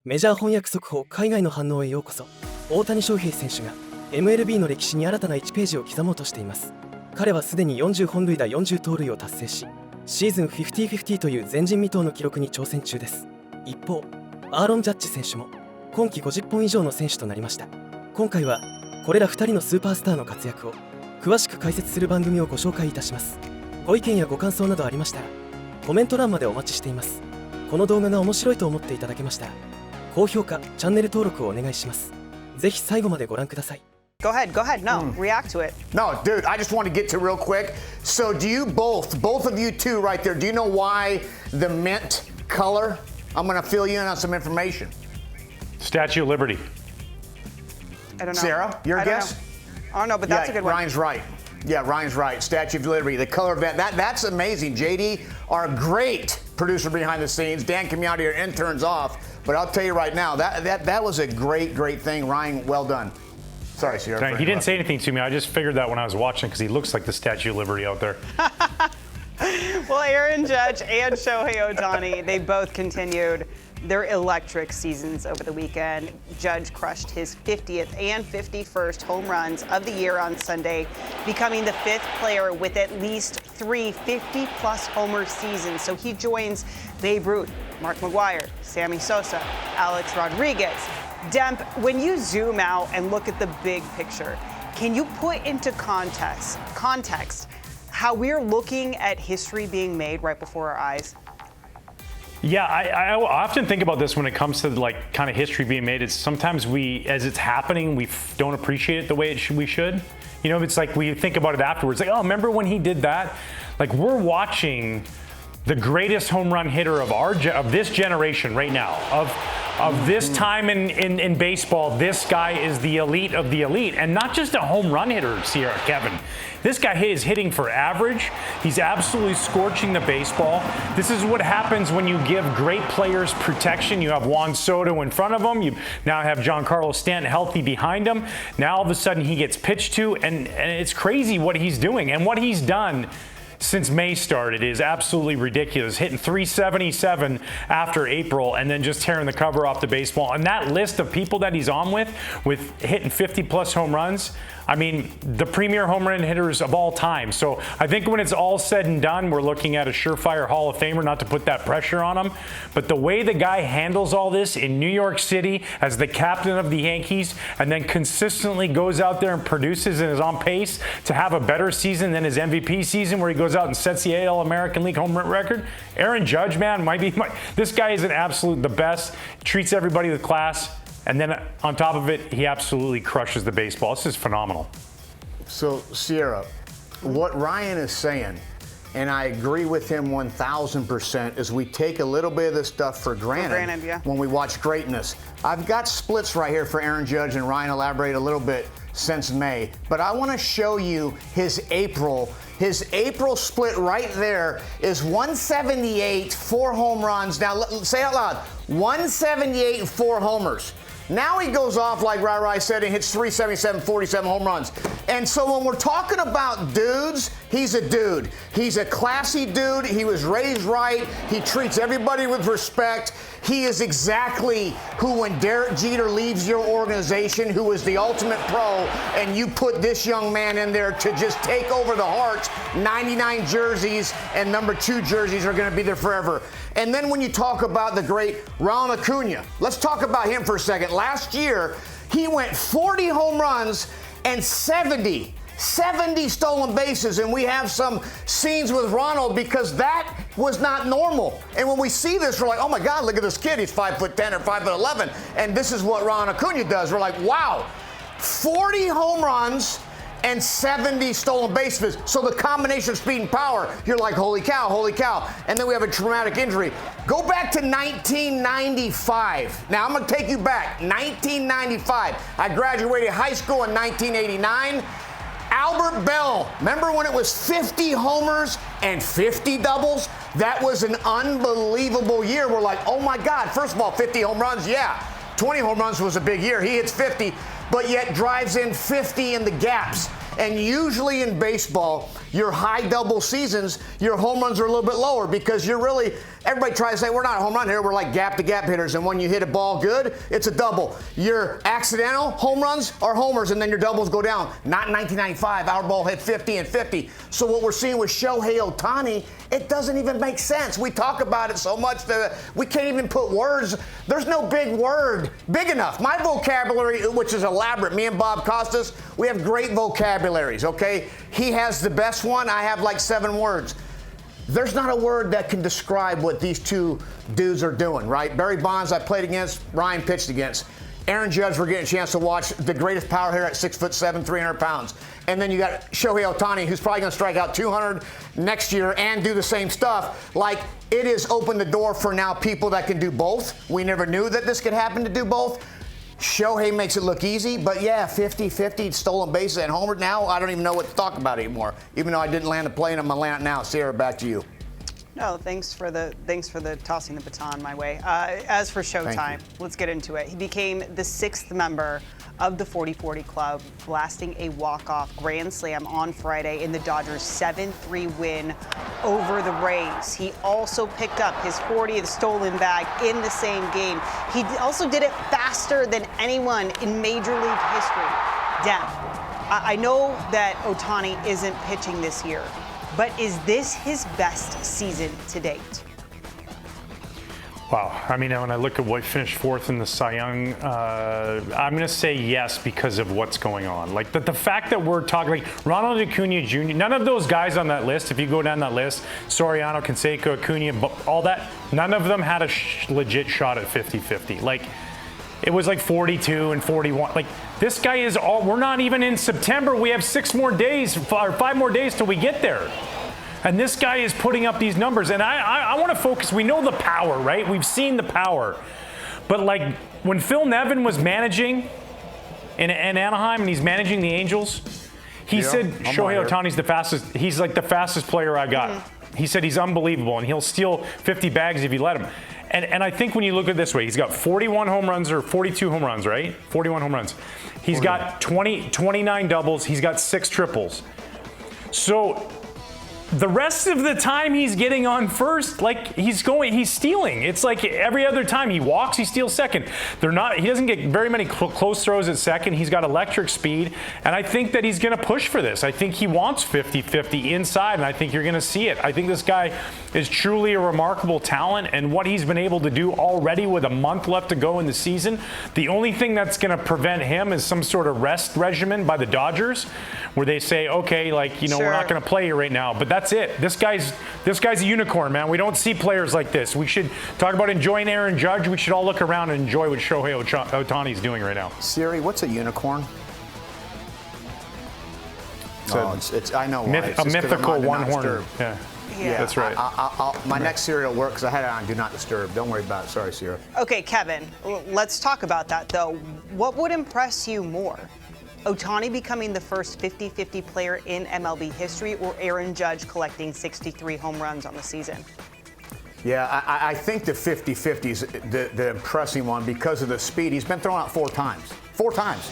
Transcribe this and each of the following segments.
メジャー翻訳速報海外の反応へようこそ。大谷翔平選手が MLB の歴史に新たな1ページを刻もうとしています。彼はすでに40本塁打40盗塁を達成し、シーズン50-50という前人未到の記録に挑戦中です。一方、アーロン・ジャッジ選手も今季50本以上の選手となりました。今回はこれら2人のスーパースターの活躍を詳しく解説する番組をご紹介いたします。ご意見やご感想などありましたらコメント欄までお待ちしています。この動画が面白いと思っていただけましたら高評価、チャンネル登録をお願いします。ぜひ最後までご覧ください。Go ahead. No, react to it. No, dude, I just want to get to real quick. So do you both of you two right there, do you know why the mint color? I'm going to fill you in on some information. Statue of Liberty. I don't know. Sarah, your guess? Oh, no, but that's a good one. Ryan's right. Yeah, Ryan's right. Statue of Liberty, the color of that's amazing. JD, our great producer behind the scenes. Dan Camiati, our intern's off. But I'll tell you right now, that was a great thing. Ryan, well done. Sorry, Sierra. He didn't say anything to me. I just figured that when I was watching because he looks like the Statue of Liberty out there. Well, Aaron Judge and Shohei Ohtani, they both continued their electric seasons over the weekend. Judge crushed his 50th and 51st home runs of the year on Sunday, becoming the 5th player with at least 3 50-plus homer seasons. So he joins Babe Ruth, Mark McGwire, Sammy Sosa, Alex Rodriguez. Demp, when you zoom out and look at the big picture, can you put into context how we're looking at history being made right before our eyes? Yeah, I often think about this when it comes to like kind of history being made. It's sometimes as it's happening, we don't appreciate it the way we should. You know, it's like we think about it afterwards. Like, oh, remember when he did that? Like we're watching the greatest home run hitter of this generation right now, of this time in baseball. This guy is the elite of the elite, and not just a home run hitter, Kevin. This guy is hitting for average. He's absolutely scorching the baseball. This is what happens when you give great players protection. You have Juan Soto in front of him. You now have Giancarlo Stanton healthy behind him. Now all of a sudden he gets pitched to, and it's crazy what he's doing. And what he's done since May started is absolutely ridiculous. Hitting 377 after April and then just tearing the cover off the baseball. And that list of people that he's on with hitting 50-plus home runs, I mean, the premier home run hitters of all time. So I think when it's all said and done, we're looking at a surefire Hall of Famer, not to put that pressure on him. But the way the guy handles all this in New York City as the captain of the Yankees and then consistently goes out there and produces and is on pace to have a better season than his MVP season where he goes out and sets the AL American League home run record. Aaron Judge, man, this guy is the best, treats everybody with class. And then on top of it, he absolutely crushes the baseball. This is phenomenal. So, Sierra, what Ryan is saying, and I agree with him 1,000%, is we take a little bit of this stuff for granted, yeah. When we watch greatness. I've got splits right here for Aaron Judge, and Ryan elaborated a little bit since May. But I want to show you his April. His April split right there is 178, 4 home runs. Now, say it out loud, 178 and 4 homers. Now he goes off, like Rai said, and hits 377, 47 home runs. And so when we're talking about dudes, he's a dude. He's a classy dude. He was raised right. He treats everybody with respect. He is exactly who, when Derek Jeter leaves your organization, who is the ultimate pro, and you put this young man in there to just take over the hearts, 99 jerseys and number 2 jerseys are going to be there forever. And then when you talk about the great Ronald Acuña, let's talk about him for a second. Last year, he went 40 home runs and 70 stolen bases, and we have some scenes with Ronald because that was not normal. And when we see this, we're like, oh my God, look at this kid. He's 5'10" or 5'11", and this is what Ronald Acuña does. We're like, wow, 40 home runs and 70 stolen bases. So the combination of speed and power, you're like, holy cow, holy cow. And then we have a traumatic injury. Go back to 1995. Now I'm going to take you back. 1995. I graduated high school in 1989. Albert Bell, remember when it was 50 homers and 50 doubles? That was an unbelievable year. We're like, oh my God, first of all, 50 home runs, yeah. 20 home runs was a big year. He hits 50, but yet drives in 50 in the gaps. And usually in baseball, your high double seasons, your home runs are a little bit lower because you're really Everybody tries to say we're not a home run hitter, we're like gap-to-gap hitters, and when you hit a ball good, it's a double. Your accidental home runs are homers, and then your doubles go down. Not in 1995, our ball hit 50 and 50. So what we're seeing with Shohei Ohtani, it doesn't even make sense. We talk about it so much that we can't even put words. There's no big word big enough. My vocabulary, which is elaborate, me and Bob Costas, we have great vocabularies, okay? He has the best one. I have like 7 words. There's not a word that can describe what these two dudes are doing, right? Barry Bonds, I played against, Ryan pitched against. Aaron Judge, we're getting a chance to watch the greatest power hitter at 6'7", 300 pounds. And then you got Shohei Ohtani, who's probably going to strike out 200 next year and do the same stuff. Like, it has opened the door for now people that can do both. We never knew that this could happen to do both. Shohei makes it look easy, but yeah, 50-50 stolen bases and homer. Now I don't even know what to talk about anymore. Even though I didn't land a plane, I'm gonna land it now. Sierra, back to you. No, thanks for the tossing the baton my way. As for Showtime, let's get into it. He became the 6th member of the 40-40 club, blasting a walk-off grand slam on Friday in the Dodgers' 7-3 win over the Rays. He also picked up his 40th stolen bag in the same game. He also did it faster than anyone in Major League history. Dem, I know that Ohtani isn't pitching this year, but is this his best season to date? Wow. I mean, when I look at what finished 4th in the Cy Young, I'm going to say yes because of what's going on. Like the fact that we're talking, like Ronald Acuña Jr., none of those guys on that list, if you go down that list, Soriano, Canseco, Acuña, all that, none of them had a legit shot at 50-50. Like, it was like 42 and 41. Like, this guy is all, we're not even in September. We have 6 more days, or 5 more days till we get there. And this guy is putting up these numbers. And I want to focus. We know the power, right? We've seen the power. But like when Phil Nevin was managing in Anaheim and he's managing the Angels, he said Shohei Ohtani's the fastest. He's like the fastest player I got. Mm-hmm. He said he's unbelievable and he'll steal 50 bags if you let him. And I think when you look at it this way, he's got 41 home runs or 42 home runs, right? 41 home runs. He's got 29 doubles. He's got 6 triples. So the rest of the time he's getting on first, like he's stealing. It's like every other time he walks, he steals second. He doesn't get very many close throws at second. He's got electric speed, and I think that he's going to push for this. I think he wants 50-50 inside, and I think you're going to see it. I think this guy is truly a remarkable talent, and what he's been able to do already with a month left to go in the season, the only thing that's going to prevent him is some sort of rest regimen by the Dodgers, where they say, okay, like, we're not going to play you right now, but that's it. This guy's a unicorn, man. We don't see players like this. We should talk about enjoying Aaron Judge. We should all look around and enjoy what Shohei Ohtani's doing right now. Siri, what's a unicorn? It's I know why. A mythical one-horner. Yeah, that's right. My next Siri will work because I had it on Do Not Disturb. Don't worry about it. Sorry, Sierra. Okay, Kevin, let's talk about that, though. What would impress you more? Ohtani becoming the first 50-50 player in MLB history, or Aaron Judge collecting 63 home runs on the season? Yeah, I think the 50-50 is the impressive one because of the speed. He's been thrown out 4 times. 4 times.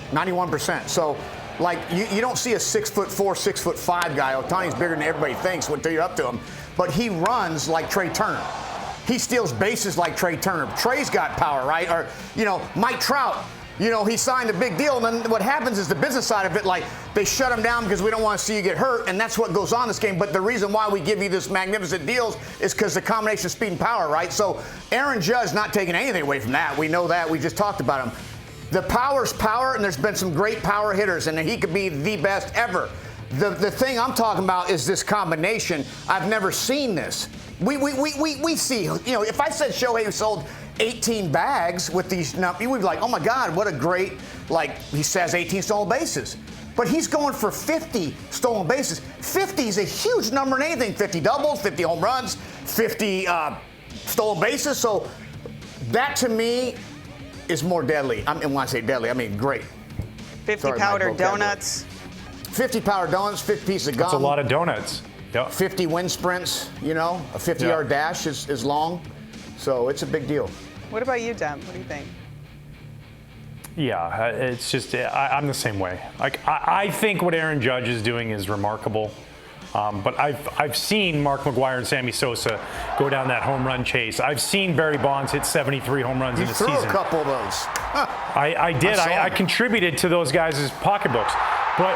91%. So, like, you don't see a 6'4", 6'5" guy. Ohtani's bigger than everybody thinks until you're up to him. But he runs like Trey Turner. He steals bases like Trey Turner. Trey's got power, right? Or, Mike Trout. He signed a big deal, and then what happens is the business side of it, like, they shut him down because we don't want to see you get hurt, and that's what goes on in this game. But the reason why we give you this magnificent deals is because the combination of speed and power, right? So Aaron Judge not taking anything away from that. We know that. We just talked about him. The power's power, and there's been some great power hitters, and he could be the best ever. The thing I'm talking about is this combination. I've never seen this. We see, if I said Shohei sold 18 bags with these numbers, we'd be like, oh my God, what a great, like, he says 18 stolen bases. But he's going for 50 stolen bases. 50 is a huge number in anything. 50 doubles, 50 home runs, 50 stolen bases. So that to me is more deadly. When I say deadly, I mean great. 50 powdered donuts. 50 powdered donuts, 50 pieces of gum. That's a lot of donuts. Yep. 50 wind sprints, a 50-yard dash is long. So it's a big deal. What about you, Dem? What do you think? Yeah, it's just, I'm the same way. Like, I think what Aaron Judge is doing is remarkable. But I've seen Mark McGwire and Sammy Sosa go down that home run chase. I've seen Barry Bonds hit 73 home runs in a season. You threw a couple of those. I did. I contributed to those guys' pocketbooks. But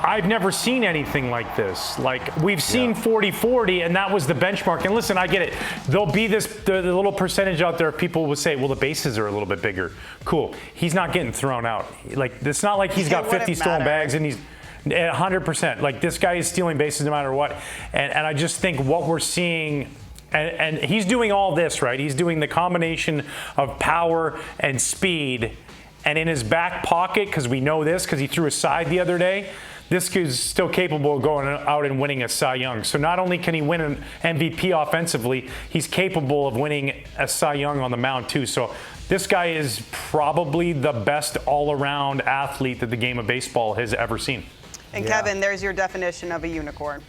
I've never seen anything like this. Like, we've seen 40-40, and that was the benchmark. And listen, I get it. There'll be the little percentage out there, people will say, well, the bases are a little bit bigger. Cool. He's not getting thrown out. Like, it's not like he's got 50 stolen bags and he's 100%. Like, this guy is stealing bases no matter what. And I just think what we're seeing, and he's doing all this, right? He's doing the combination of power and speed. And in his back pocket, because we know this, because he threw a side the other day, this is still capable of going out and winning a Cy Young. So not only can he win an MVP offensively, he's capable of winning a Cy Young on the mound too. So this guy is probably the best all-around athlete that the game of baseball has ever seen. And Kevin, there's your definition of a unicorn.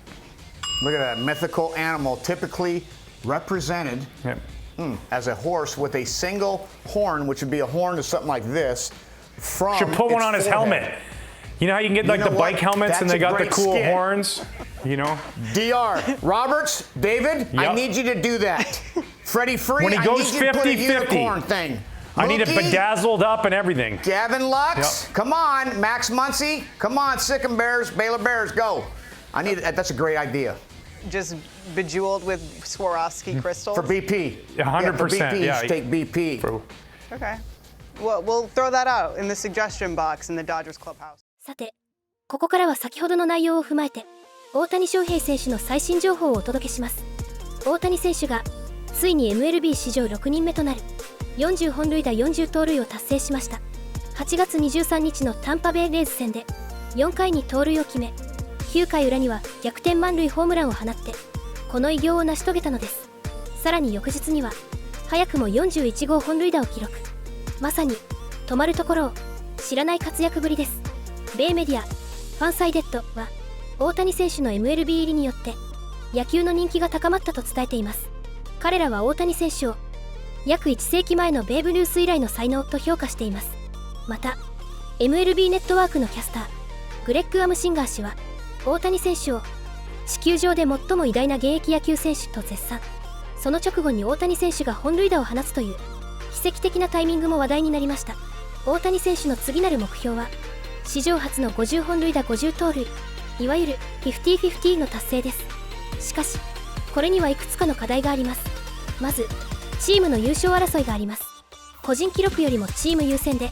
Look at that mythical animal, typically represented as a horse with a single horn, which would be a horn to something like this. From should put one on his forehead. helmet. You know how you can get like the bike helmets and they got the cool horns? You know? DR, Roberts, David, I need you to do that. Freddie Free, when he goes 50-50 thing. I need it bedazzled up and everything. Gavin Lux, come on. Max Muncy, come on. Sikkim Bears, Baylor Bears, go. I need it. That's a great idea. Just bejeweled with Swarovski crystals? For BP. 100%. For BP, you should take BP. Okay. Well, we'll throw that out in the suggestion box in the Dodgers clubhouse. さて、ここからは先ほどの内容を踏まえて、大谷翔平選手の最新情報をお届けします。大谷選手が、ついに MLB 史上6人目となる、40本塁打40盗塁を達成しました。8月23日のタンパベイレイズ戦で、4回に盗塁を決め、9回裏には逆転満塁ホームランを放って、この偉業を成し遂げたのです。さらに翌日には、早くも41号本塁打を記録。まさに、止まるところを知らない活躍ぶりです。米メディア、ファンサイデッドは、大谷選手の MLB 入りによって、野球の人気が高まったと伝えています。彼らは大谷選手を、約1世紀前のベーブ・ルース以来の才能と評価しています。また、MLB ネットワークのキャスター、グレッグ・アムシンガー氏は、大谷選手を、地球上で最も偉大な現役野球選手と絶賛。その直後に大谷選手が本塁打を放つという、奇跡的なタイミングも話題になりました。大谷選手の次なる目標は、史上初の50本塁打50盗塁、いわゆる 50-50 の達成です。しかし、これにはいくつかの課題があります。まず、チームの優勝争いがあります。個人記録よりもチーム優先で、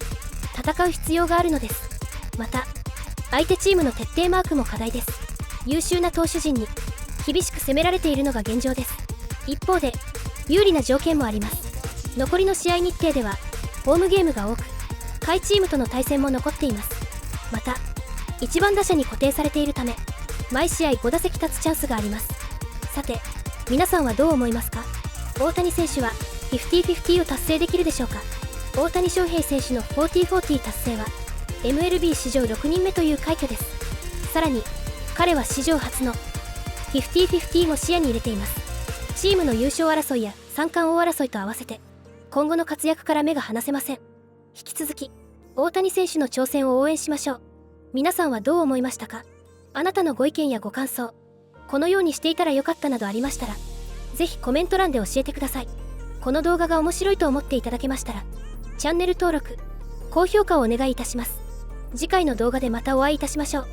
戦う必要があるのです。また、相手チームの徹底マークも課題です。優秀な投手陣に、厳しく攻められているのが現状です。一方で、有利な条件もあります。残りの試合日程では、ホームゲームが多く、下位チームとの対戦も残っています。また、1番打者に固定されているため、毎試合5打席立つチャンスがあります。さて、皆さんはどう思いますか？大谷選手は 50-50 を達成できるでしょうか？大谷翔平選手の40-40達成は、MLB 史上6人目という快挙です。さらに、彼は史上初の 50-50 も視野に入れています。チームの優勝争いや三冠王争いと合わせて、今後の活躍から目が離せません。引き続き、大谷選手の挑戦を応援しましょう。皆さんはどう思いましたか？あなたのご意見やご感想、このようにしていたらよかったなどありましたら、ぜひコメント欄で教えてください。この動画が面白いと思っていただけましたら、チャンネル登録、高評価をお願いいたします。次回の動画でまたお会いいたしましょう。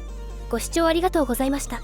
ご視聴ありがとうございました。